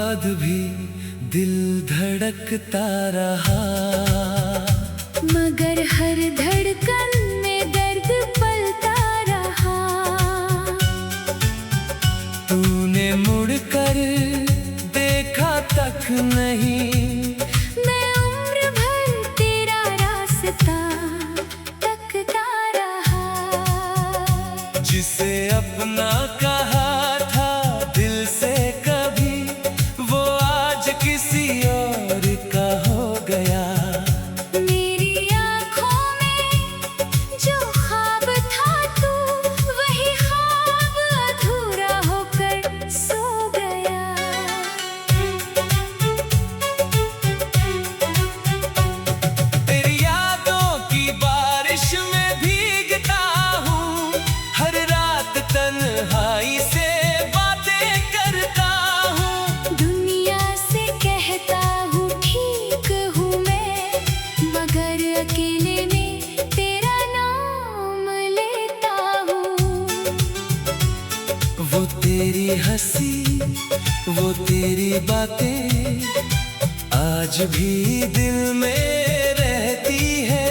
बाद भी दिल धड़कता रहा, मगर हर धड़कन में दर्द पलता रहा। तूने मुड़कर देखा तक नहीं, मैं उम्र भर तेरा रास्ता तकता रहा। जिसे अपना कहा था दिल से कभी, वो आज किसी और का हो गया। मेरी आँखों में जो ख्वाब था तू, वही ख्वाब अधूरा होकर सो गया। तेरी यादों की बारिश में भीगता हूँ, हर रात तन्हाई से बातें करता हूँ। दुनिया से कहता हूँ ठीक हूँ मैं, मगर अकेले में तेरा नाम लेता हूँ। वो तेरी हंसी, वो तेरी बातें आज भी दिल में रहती है।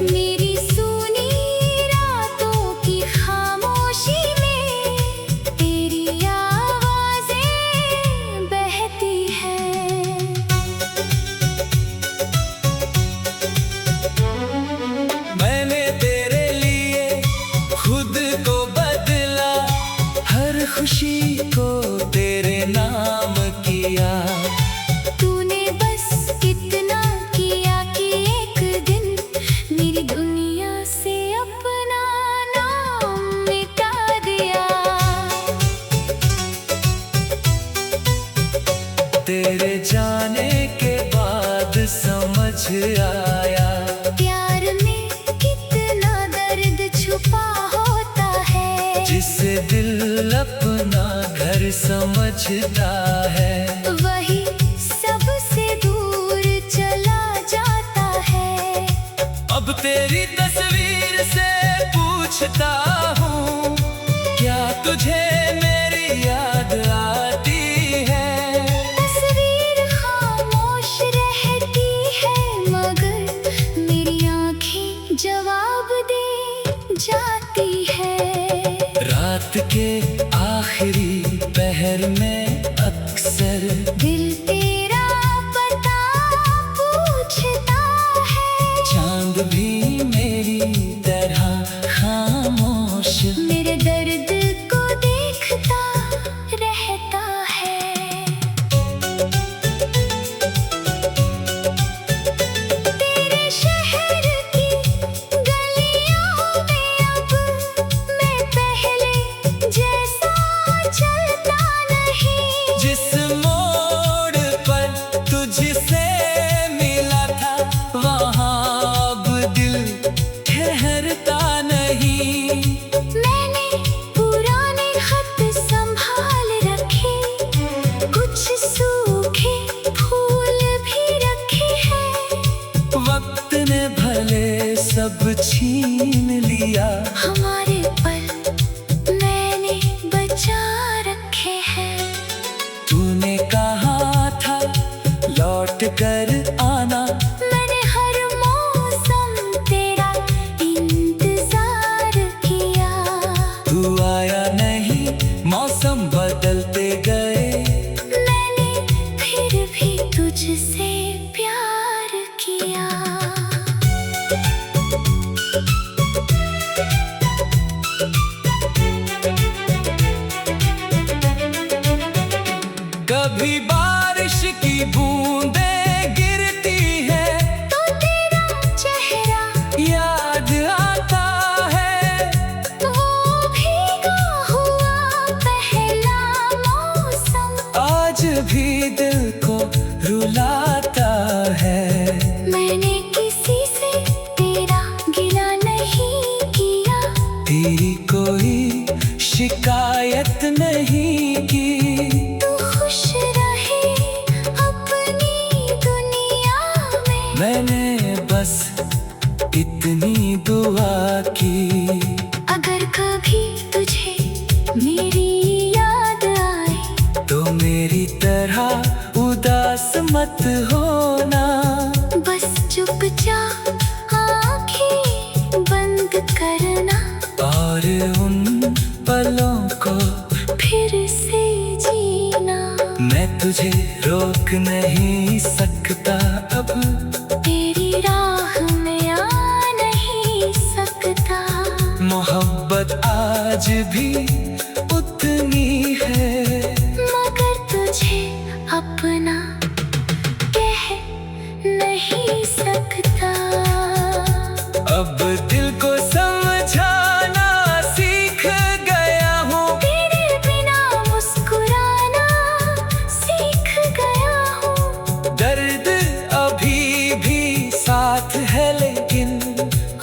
मेरी सूनी रातों की खामोशी में तेरी आवाज़ें बहती हैं। मैंने तेरे लिए खुद को बदला, हर खुशी को तेरे नाम किया। तूने बस इतना किया कि एक दिन मेरी दुनिया से अपना नाम मिटा दिया। तेरे जाने के बाद समझ आया, प्यार में कितना दर्द छुपा होता है। जिसे दिल अपना घर समझता है, वही सबसे दूर चला जाता है। अब तेरी तस्वीर से पूछता हूँ, क्या तुझे मेरी याद आती है? तस्वीर खामोश रहती है, मगर मेरी आँखें जवाब दे जाती है। रात के आखिरी पहर में अक्सर दिल तेरा पता पूछता है। चांद भी मेरी तरह खामोश मेरे दर्द को देखता रहता है। तेरे शहर की गलियों में अब मैं पहले जैसा चलता नहीं। जिस मोड़ पर तुझसे मिला था, वहाँ अब दिल ठहरता नहीं। मैंने पुराने खत संभाल रखे, कुछ सूखे फूल भी रखे हैं। वक्त ने भले सब छीन लिया, हमारे पल मैंने बचा रखे हैं। तूने कहा था लौट कर आना, मैंने हर मौसम तेरा इंतजार किया। तू आया नहीं, मौसम बदलते गए। मैंने फिर भी तुझसे प्यार किया। कभी बारिश की बूंदें गिरती है, तो तेरा चेहरा याद आता है। वो भीगा हुआ पहला मौसम आज भी दिल को रुलाता है। मैंने किसी से तेरा गिला नहीं किया। तेरी कोई शिकायत नहीं की। तू खुश रहे अपनी दुनिया में, मैंने बस इतनी दुआ की। अगर कभी तुझे मेरी याद आए तो मेरी तरह होना। बस चुपचाप आँखें बंद करना और उन पलों को फिर से जीना। मैं तुझे रोक नहीं सकता अब, तेरी राह में आ नहीं सकता। मोहब्बत आज भी उतनी है, मगर तुझे अपना कह नहीं सकता। अब दिल को समझाना सीख गया हूँ, तेरे बिना मुस्कुराना सीख गया हूँ। दर्द अभी भी साथ है लेकिन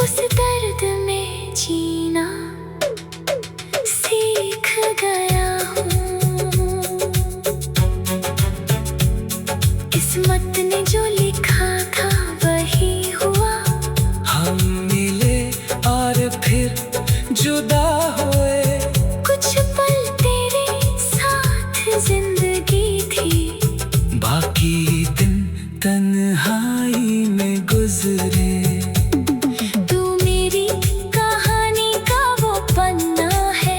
उस दर्द में जीना सीख गया हूँ। किस्मत ने जो लिखा था वही हुआ। हम मिले और फिर जुदा हुए। कुछ पल तेरे साथ जिंदगी थी, बाकी दिन तन्हाई में गुजरे। तू मेरी कहानी का वो पन्ना है,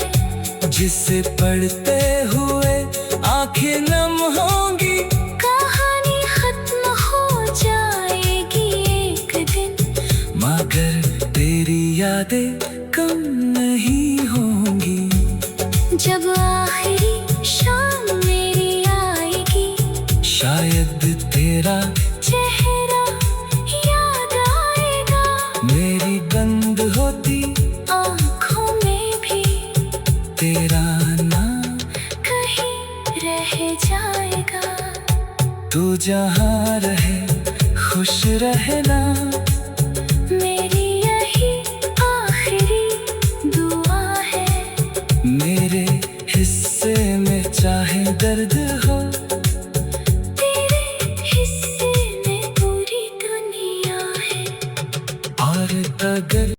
जिसे पढ़ते हुए आंखें नम होंगी। कहानी खत्म हो जाएगी एक दिन, मगर तेरी यादें कम नहीं होंगी। जब आखिरी शाम मेरी आएगी, शायद तेरा चेहरा याद आएगा। मेरी बंद होती आँखों में भी तेरा नाम। कहीं रह जाएगा। तू जहाँ रहे खुश रहना, मेरी यही आखिरी दुआ है। मेरे हिस्से में चाहे दर्द हो, तेरे हिस्से में पूरी दुनिया है। और अगर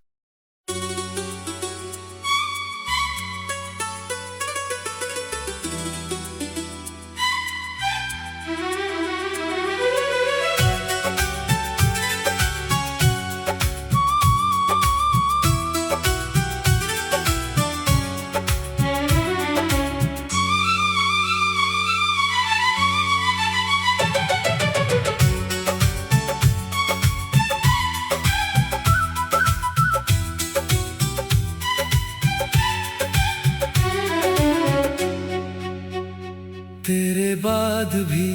तेरे बाद भी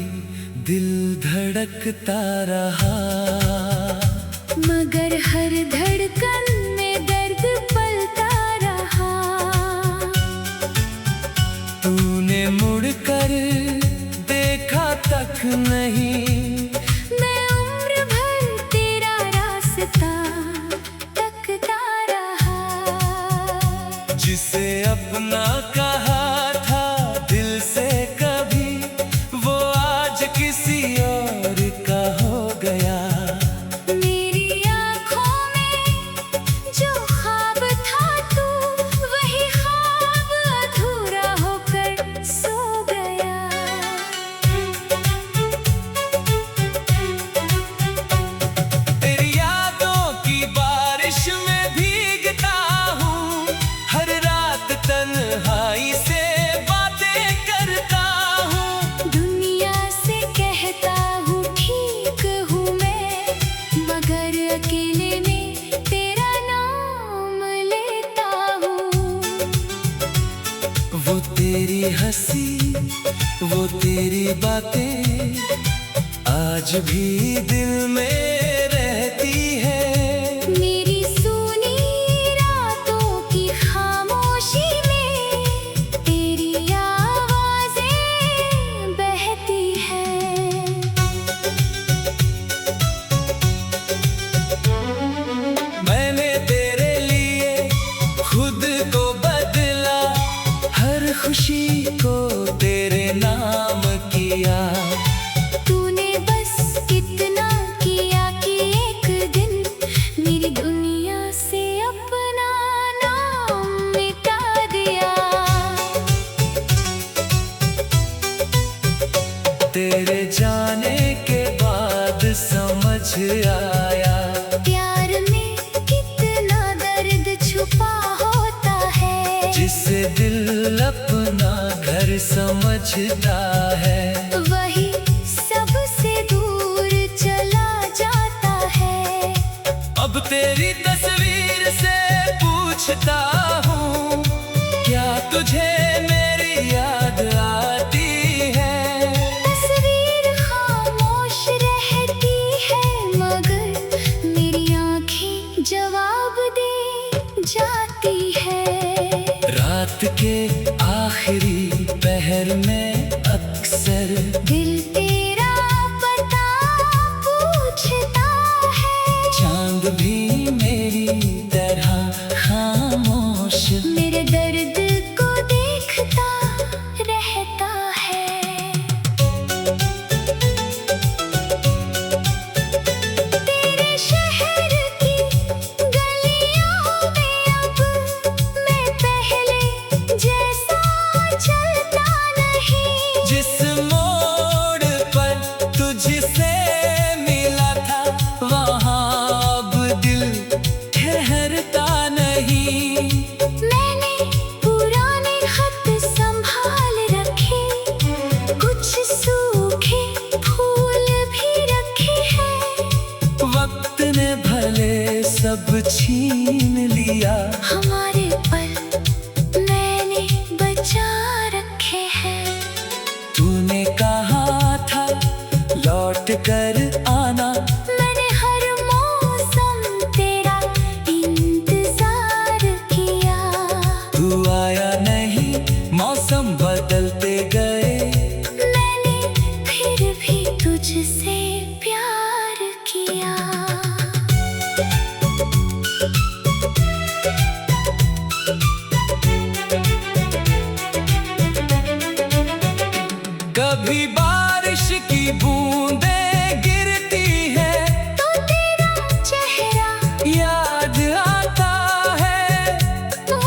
दिल धड़कता रहा। मगर हर धड़कन में दर्द पलता रहा। तूने मुड़कर देखा तक नहीं, मैं उम्र भर तेरा रास्ता तकता रहा। जिसे अपना कहा था दिल से कभी, वो आज किसी और का हो गया। मेरी आँखों में जो ख्वाब था तू, वही ख्वाब अधूरा होकर सो गया। तेरी यादों की बारिश में भीगता हूँ, हर रात तन्हाई से बातें करता हूँ। दुनिया से कहता हूँ ठीक हूँ मैं, मगर अकेले में तेरा नाम लेता हूँ। वो तेरी हंसी, वो तेरी बातें आज भी दिल में रहती है। मेरी सूनी रातों की खामोशी में तेरी आवाज़ें बहती हैं। मैंने तेरे लिए खुद को बदला, हर खुशी को तेरे नाम किया। तूने बस इतना किया कि समझता है, वही सबसे दूर चला जाता है। अब तेरी तस्वीर से पूछता हूँ, क्या तुझे मेरी याद आती है? तस्वीर खामोश रहती है, मगर मेरी आँखें जवाब दे जाती है। रात के आखिरी पहर में अक्सर दिल तेरा पता पूछता है। चांद भी मेरी तरह खामोश मेरे दर्द को देखता रहता है। तेरे शहर की गलियों में अब मैं पहले जैसा चलता नहीं। जिस मोड़ पर तुझसे मिला था, वहाँ अब दिल ठहरता नहीं। मैंने पुराने खत संभाल रखे, कुछ सूखे फूल भी रखे हैं। वक्त ने भले सब छीन लिया, हमारे पल मैंने बचा रखे हैं। तूने कहा था लौट कर आना, मैंने हर मौसम तेरा इंतजार किया। तू आया नहीं, मौसम बदलते गए। मैंने फिर भी तुझसे प्यार किया। कभी बारिश की बूंदें गिरती है, तो तेरा चेहरा याद आता है। वो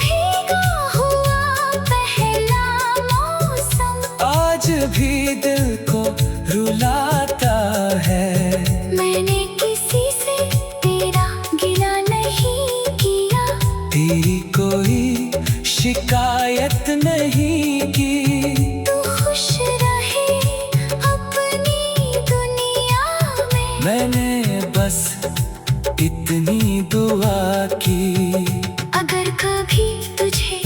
भीगा हुआ पहला मौसम आज भी दिल को रुलाता है। मैंने किसी से तेरा गिला नहीं किया। तेरी कोई शिकायत नहीं की। तू खुश रहे अपनी दुनिया में। मैंने बस इतनी दुआ की। अगर कभी तुझे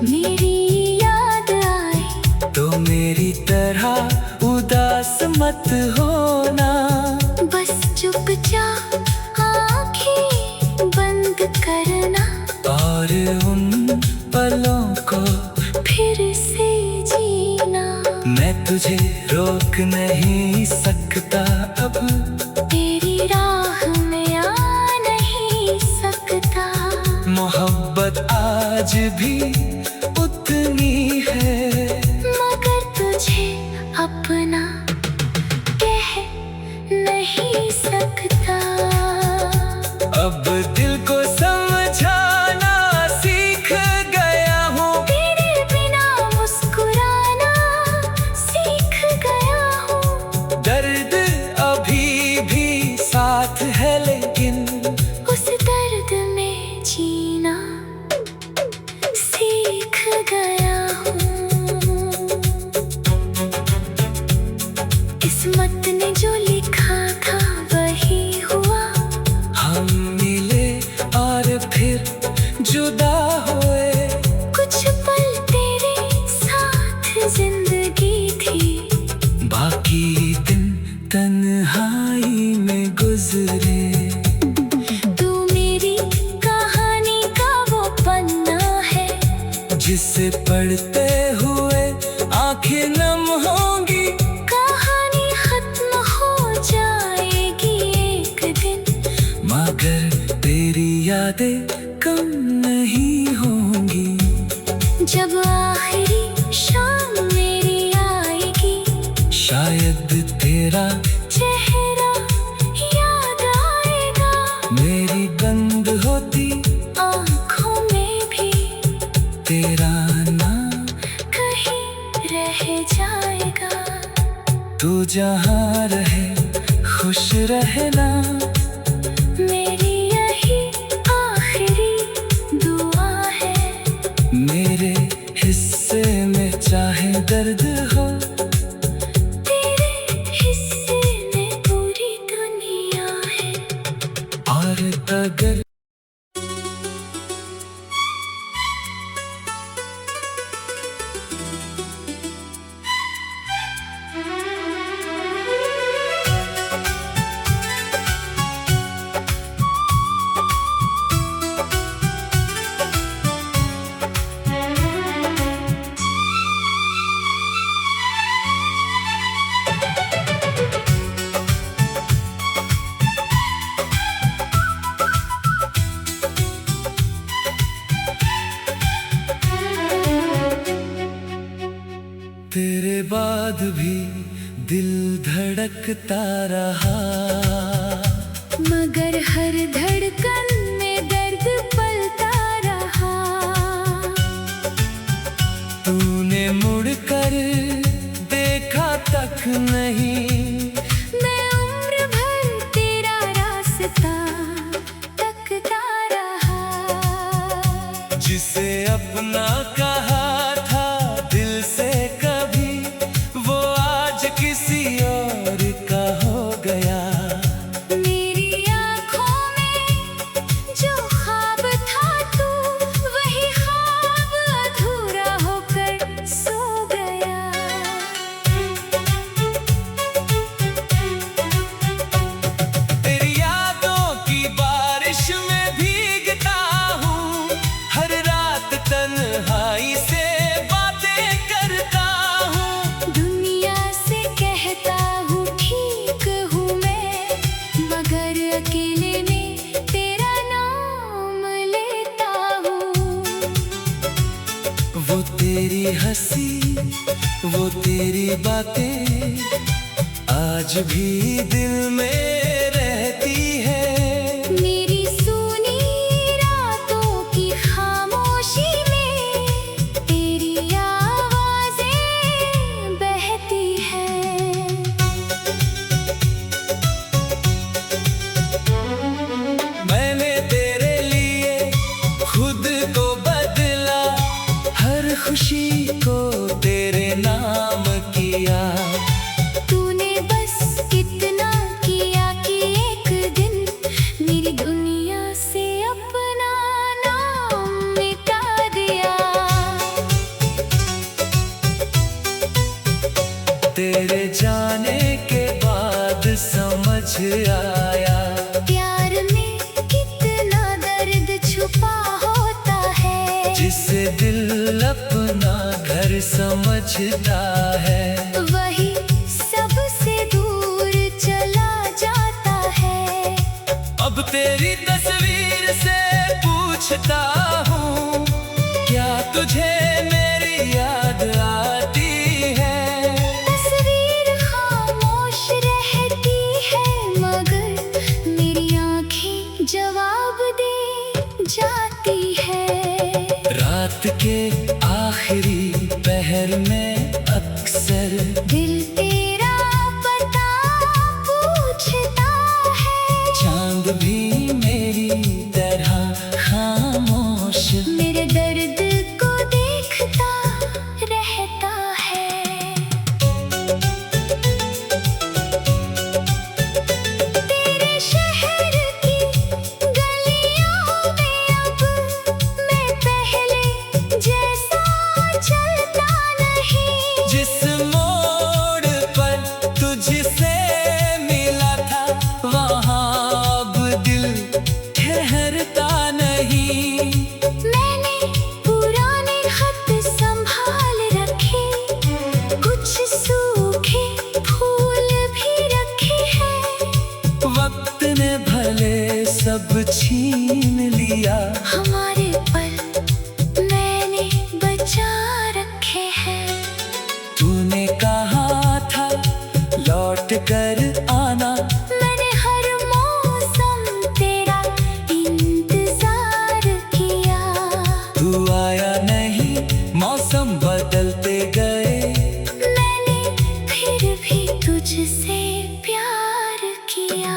मेरी याद आए, तो मेरी तरह उदास मत होना। बस चुपचाप आंखें बंद करना और उन पलों को फिर से जीना। मैं तुझे रोक नहीं सकता अब, तेरी राह में आ नहीं सकता। मोहब्बत आज भी उतनी है, मगर तुझे अपना कह नहीं सकता। अब दिल को समझाना सीख गया हूँ। तेरे बिना मुस्कुराना सीख गया हूँ। दर्द अभी भी साथ है, लेकिन उस दर्द में जीना सीख गया हूँ। किस्मत ने जो लिखा था वही हुआ। हम मिले और फिर जुदा हुए। कुछ पल तेरे साथ जिंदगी थी, बाकी दिन तन्हाई में गुजरे। तू मेरी कहानी का वो पन्ना है, जिसे पढ़ते हुए आंखें नम होंगी। कहानी खत्म हो जाएगी एक दिन, मगर तेरी यादें कम नहीं होंगी। जब आखिरी शाम मेरी आएगी, शायद तेरा चेहरा याद आएगा। मेरी बंद होती आँखों में भी तेरा नाम कहीं रह जाएगा। तू जहाँ रहे खुश रहना, मेरी यही आखिरी दुआ है। मेरे हिस्से में चाहे दर्द हो। तेरे हिस्से में पूरी दुनिया है। और अगर तेरे बाद भी दिल धड़कता रहा, मगर हर धड़कन में दर्द पलता रहा। तूने मुड़कर देखा तक नहीं, मैं उम्र भर तेरा रास्ता तकता रहा। जिसे अपना कहा था दिल से कभी, वो आज किसी और का हो गया। मेरी आँखों में जो ख्वाब था तू, वही ख्वाब अधूरा होकर सो गया। तेरी यादों की बारिश में भीगता हूँ, हर रात तन्हाई से बातें करता हूँ। दुनिया से कहता हूँ ठीक हूँ मैं, मगर अकेले में तेरा नाम लेता हूँ। वो तेरी हंसी, वो तेरी बातें आज भी दिल में रहती है। मेरी सूनी रातों की खामोशी में तेरी आवाज़ें बहती हैं। मैंने तेरे लिए खुद को बदला, हर खुशी को तेरे नाम किया। तूने बस इतना किया कि एक दिन मेरी दुनिया से अपना नाम मिटा दिया। तेरे जाने के बाद समझ आया, प्यार में कितना दर्द छुपा होता है। जिसे दिल अपना घर समझता है, वही सबसे दूर चला जाता है। अब तेरी तस्वीर से पूछता हूँ, क्या तुझे मेरी याद आती है? तस्वीर खामोश रहती है, मगर मेरी आँखें जवाब दे जाती है। रात के आखिरी पहर में अक्सर दिल तेरा पता पूछता है। चांद भी मेरी तरह खामोश मेरे दर्द को देखता रहता है। तेरे शहर की गलियों में अब मैं पहले जैसा चलता नहीं। जिस मोड़ पर तुझसे मिला था, वहाँ अब दिल ठहरता नहीं। मैंने पुराने खत संभाल रखे, कुछ सूखे फूल भी रखे हैं। वक्त ने भले सब छीन लिया, हमारे पल मैंने बचा रखे हैं। तूने कहा था लौट कर आना, मैंने हर मौसम तेरा इंतजार किया। तू आया नहीं, मौसम बदलते गए। मैंने फिर भी तुझसे प्यार किया।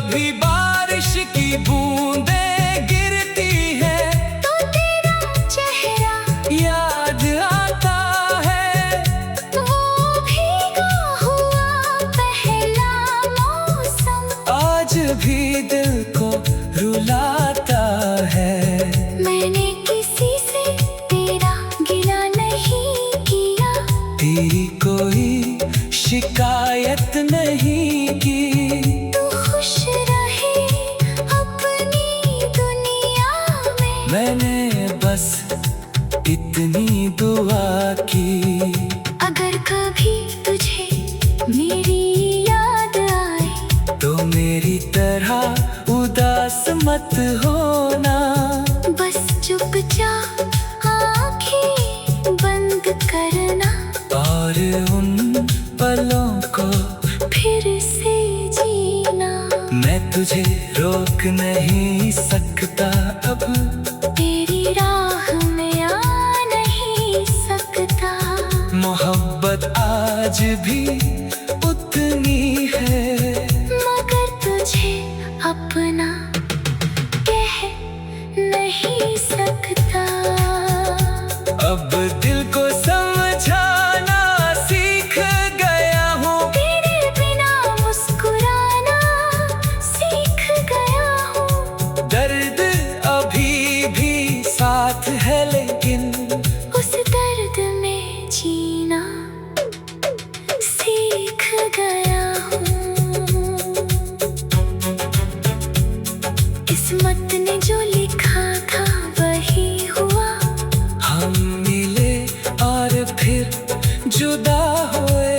कभी बारिश की बूंदें गिरती है तो तेरा चेहरा याद आता है। वो भीगा हुआ पहला मौसम आज भी दिल को रुलाता है। मैंने किसी से तेरा गिला नहीं किया, तेरी कोई शिकायत नहीं की। तू खुश रहे अपनी दुनिया में, मैंने बस इतनी दुआ की। अगर कभी तुझे मेरी याद आए तो मेरी तरह उदास मत होना। बस चुपचाप आंखें बंद करना और उन पलों को फिर से जीना। मैं तुझे रोक नहीं सकता अब, तेरी राह में आ नहीं सकता। मोहब्बत आज भी उतनी है, मगर तुझे अपना कह नहीं सकता। अब दिल को समझाना सीख गया हूँ। तेरे बिना मुस्कुराना सीख गया हूँ। दर्द अभी भी साथ है लेकिन उस दर्द में जीना सीख गया हूँ। किस्मत ने जो लिखा था वही हुआ, हम मिले और फिर जुदा हुए।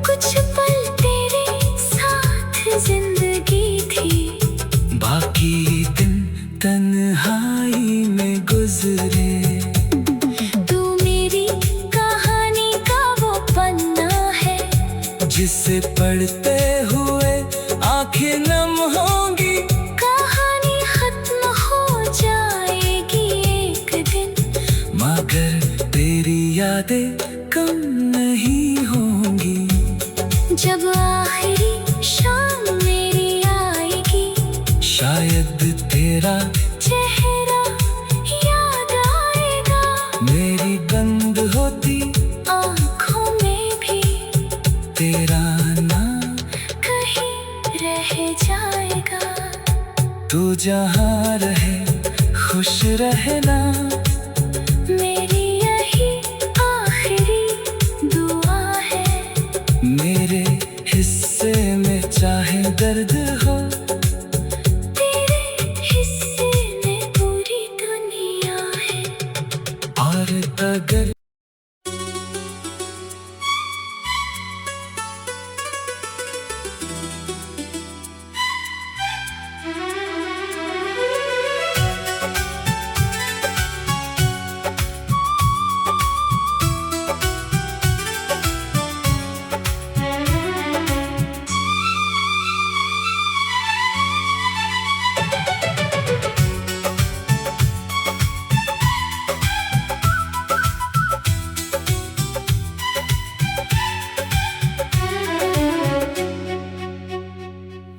कुछ पल तेरे साथ जिंदगी थी, बाकी दिन तन्हाई में गुजरे। तू मेरी कहानी का वो पन्ना है, जिसे पढ़ते हुए आंखें नम होंगी। कहानी खत्म हो जाएगी एक दिन, मगर तेरी यादें कम नहीं होंगी। जब आखिरी शाम मेरी आएगी, शायद तेरा चेहरा याद आएगा। मेरी बंद होती आँखों में भी तेरा नाम। कहीं रह जाएगा। तू जहाँ रहे खुश रहना, मेरी यही आखिरी दुआ है। मेरे हिस्से में चाहे दर्द हो। तेरे हिस्से में पूरी दुनिया है। और अगर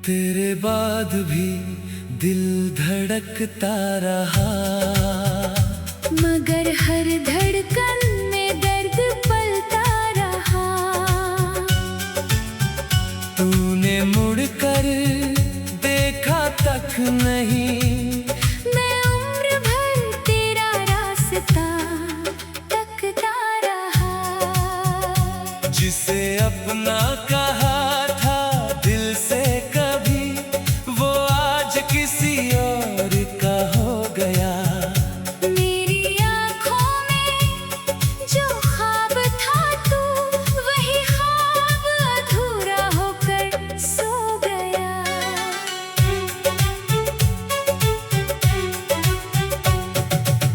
तेरे बाद भी दिल धड़कता रहा। मगर हर धड़कन में दर्द पलता रहा। तूने मुड़कर देखा तक नहीं, मैं उम्र भर तेरा रास्ता तकता रहा। जिसे अपना कहा था दिल से कभी, वो आज किसी और का हो गया। मेरी आँखों में जो ख्वाब था तू, वही ख्वाब अधूरा होकर सो गया।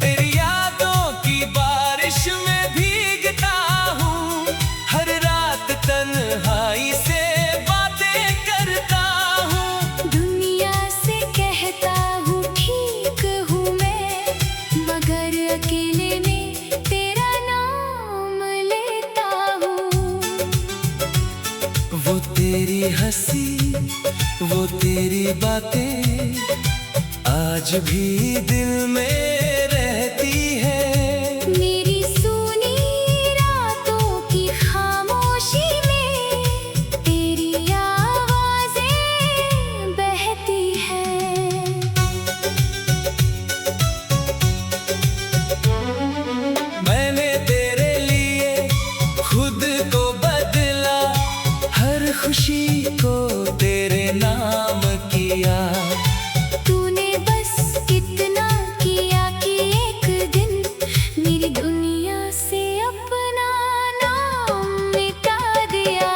तेरी यादों की बारिश में भीगता हूँ, हर रात तन्हाई से बातें करता हूँ। दुनिया से कहता हूँ ठीक हूँ मैं, मगर अकेले में तेरा नाम लेता हूँ। वो तेरी हंसी, वो तेरी बातें आज भी दिल में रहती है। मेरी सुनी रातों की खामोशी में तेरी आवाज़ें बहती हैं। मैंने तेरे लिए खुद को बदला, हर खुशी को तेरे नाम किया। तूने बस इतना किया कि एक दिन मेरी दुनिया से अपना नाम मिटा दिया।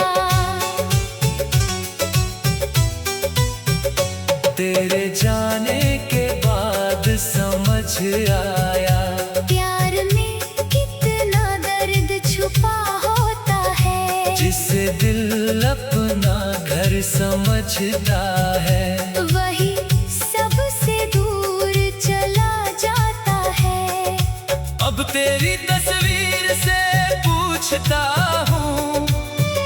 तेरे जाने के बाद समझ आया, प्यार में कितना दर्द छुपा होता है। जिसे दिल अपना घर समझता है, वही सबसे दूर चला जाता है। अब तेरी तस्वीर से पूछता हूँ,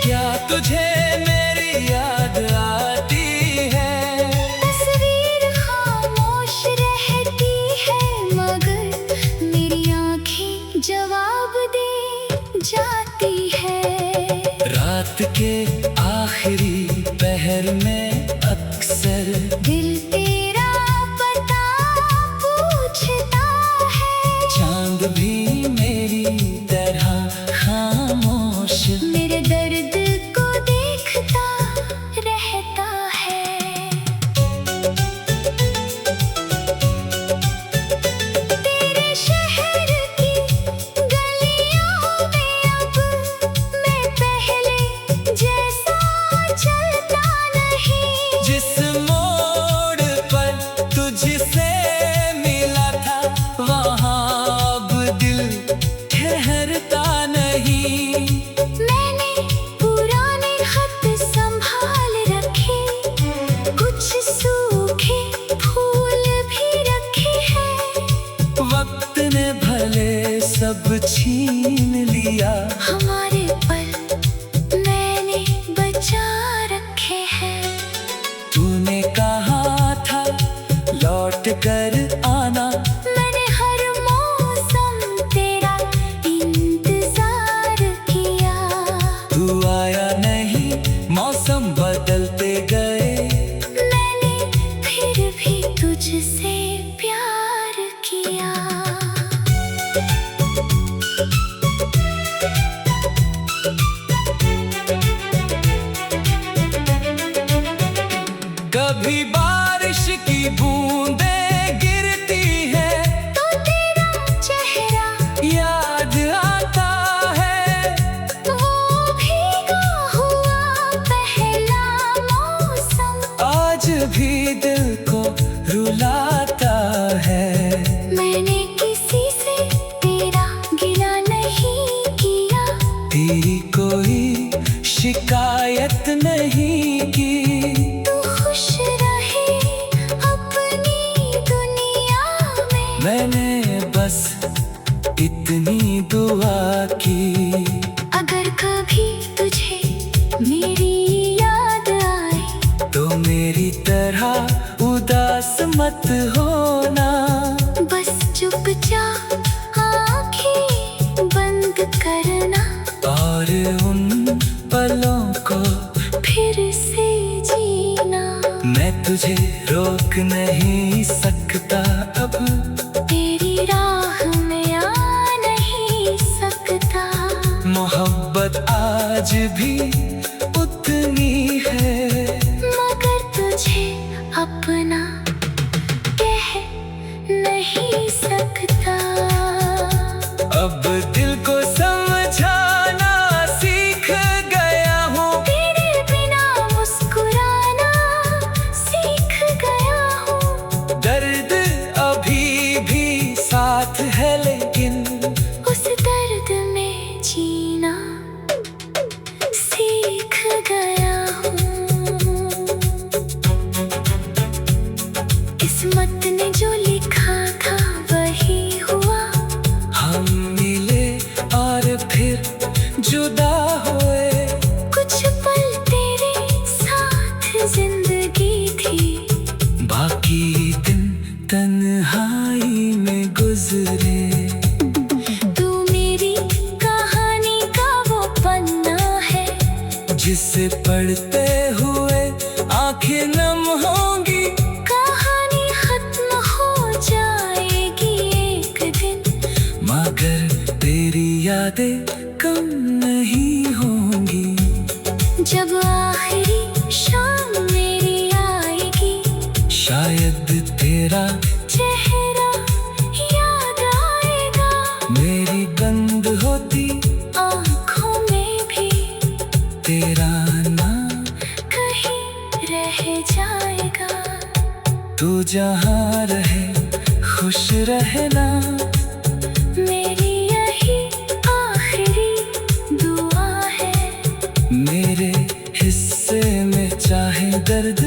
क्या तुझे मेरी याद आती है? तस्वीर खामोश रहती है, मगर मेरी आँखें जवाब दे जाती है। रात के आखिरी पहर में अक्सर दिल तेरा पता पूछता है। चांद भी मेरी तरह खामोश मेरे दर्द को देखता रहता है। तेरे शहर की गलियों में अब मैं पहले जैसा चलता नहीं। जिस मोड़ पर तुझसे मिला था, वहाँ अब दिल ठहरता नहीं। मैंने पुराने खत संभाल रखे, कुछ सूखे फूल भी रखे हैं। वक्त ने भले सब छीन लिया, हमारे पल मैंने बचा रखे हैं। तूने कहा था लौट कर आना, मैंने हर मौसम तेरा इंतजार किया। तू आया नहीं, मौसम बदलते गए। मैंने फिर भी तुझसे प्यार किया। कभी बारिश की बूंदें गिरती है, तो तेरा चेहरा याद आता है। वो भीगा हुआ पहला मौसम आज भी दिल को रुलाता है। मैंने किसी से तेरा गिला नहीं किया। तेरी कोई शिकायत नहीं की। तू खुश रहे अपनी दुनिया में। मैंने बस इतनी दुआ की। अगर कभी तुझे मेरी याद आए, तो मेरी तरह उदास मत होना। बस चुपचाप आंखें बंद करना और उन पलों को फिर से जीना। मैं तुझे रोक नहीं सकता अब, तेरी राह में आ नहीं सकता। मोहब्बत आज भी उतनी है, मगर तुझे अपना कह नहीं सकता। अब दिल को समझाना सीख गया हूँ। तेरे बिना मुस्कुराना सीख गया हूँ। दर्द अभी भी साथ है, लेकिन उस दर्द में जीना सीख गया हूँ। किस्मत ने जो लिखा था वही हुआ। हम मिले और फिर जुदा हुए। कुछ पल तेरे जिसे पढ़ते हुए आंखें नम होंगी। कहानी खत्म हो जाएगी एक दिन, मगर तेरी यादें कम नहीं होंगी। जब आखिरी शाम मेरी आएगी, शायद तेरा चेहरा याद आएगा। मेरी बंद होती आँखों में भी तेरा नाम कहीं रह जाएगा। तू जहाँ रहे खुश रहना, मेरी यही आखिरी दुआ है। मेरे हिस्से में चाहे दर्द